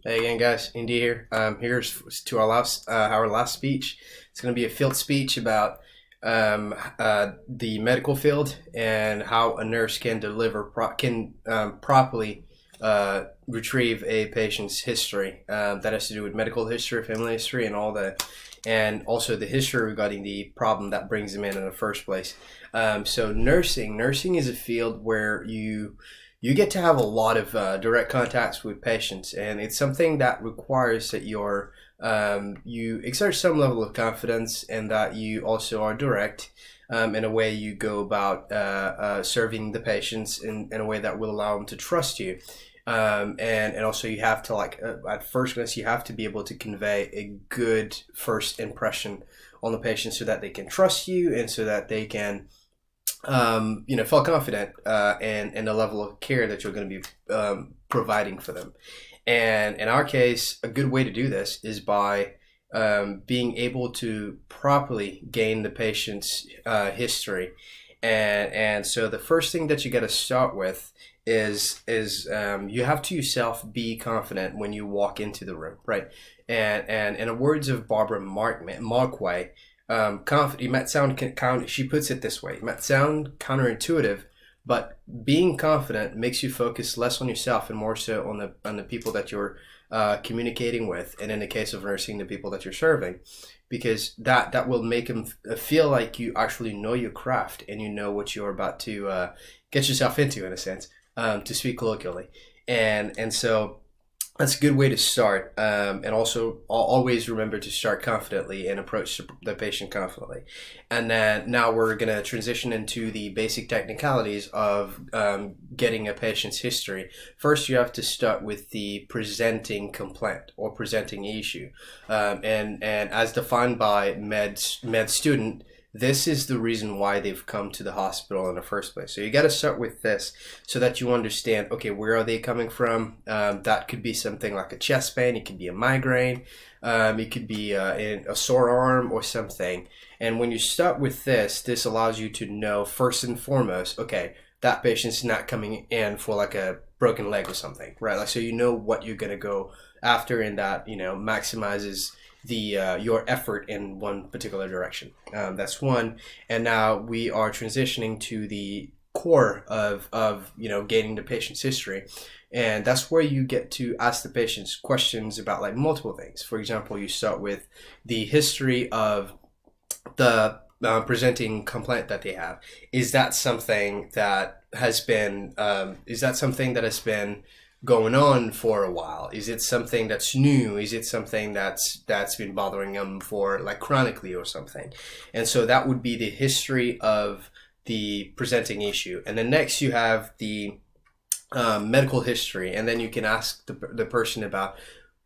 Hey again, guys. Endy here. Here's to our last speech. It's going to be a field speech about the medical field and how a nurse can properly retrieve a patient's history. That has to do with medical history, family history, and all that, and also the history regarding the problem that brings them in the first place. So nursing is a field where you get to have a lot of direct contacts with patients, and it's something that requires that you exert some level of confidence and that you also are direct in a way you go about serving the patients in a way that will allow them to trust you. And also you have to at first glance you have to be able to convey a good first impression on the patient so that they can trust you and so that they can feel confident in the level of care that you're going to be providing for them. And in our case, a good way to do this is by being able to properly gain the patient's history. And so the first thing that you got to start with is you have to yourself be confident when you walk into the room, right? And in the words of Barbara Markway, it might sound she puts it this way, it might sound counterintuitive, but being confident makes you focus less on yourself and more so on the people that you're communicating with, and in the case of nursing, the people that you're serving, because that will make them feel like you actually know your craft and you know what you're about to get yourself into, in a sense, to speak colloquially. And so that's a good way to start. And also, always remember to start confidently and approach the patient confidently. And then now we're going to transition into the basic technicalities of getting a patient's history. First, you have to start with the presenting complaint or presenting issue. And as defined by med student, this is the reason why they've come to the hospital in the first place. So you got to start with this so that you understand, okay, where are they coming from? That could be something like a chest pain. It could be a migraine. It could be a sore arm or something. And when you start with this allows you to know first and foremost, okay, that patient's not coming in for like a broken leg or something, right? Like, so you know what you're going to go after, and that, maximizes your effort in one particular direction. That's one. And now we are transitioning to the core of gaining the patient's history, and that's where you get to ask the patients questions about like multiple things. For example, you start with the history of the presenting complaint that they have. Is that something that has been going on for a while? Is it something that's new? Is it something that's been bothering them for like chronically or something? And so that would be the history of the presenting issue. And then next you have the medical history, and then you can ask the person about,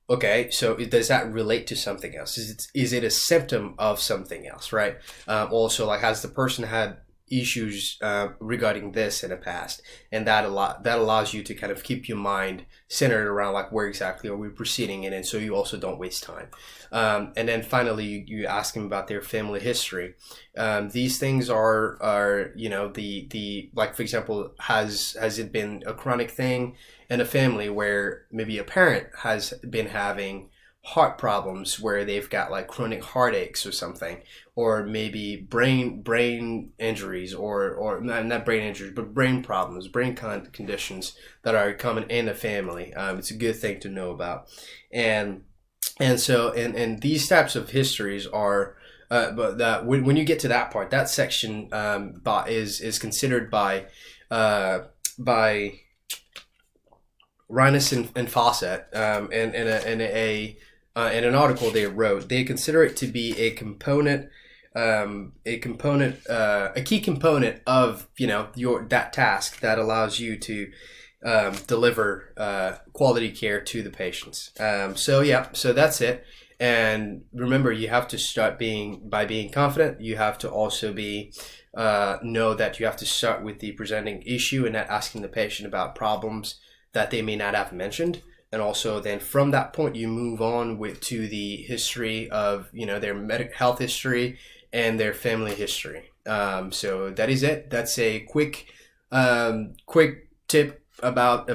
okay, so does that relate to something else? Is it a symptom of something else, right? Also, like, has the person had issues regarding this in the past? And that allows you to kind of keep your mind centered around like where exactly are we proceeding in, and so you also don't waste time. And then finally, you ask them about their family history. These things are the like, for example, has it been a chronic thing in a family where maybe a parent has been having heart problems where they've got like chronic heartaches or something, or maybe brain injuries, or not brain injuries, but brain problems, conditions that are common in the family. It's a good thing to know about. And these types of histories are but that when you get to that part, that section is considered by Reines and Fawcett in an article they wrote. They consider it to be a key component of that task that allows you to deliver quality care to the patients. So that's it. And remember, you have to start by being confident. You have to also know that you have to start with the presenting issue and not asking the patient about problems that they may not have mentioned. And also then from that point, you move on to the history of, their health history and their family history. So that is it. That's a quick tip about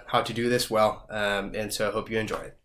how to do this well, and so I hope you enjoy it.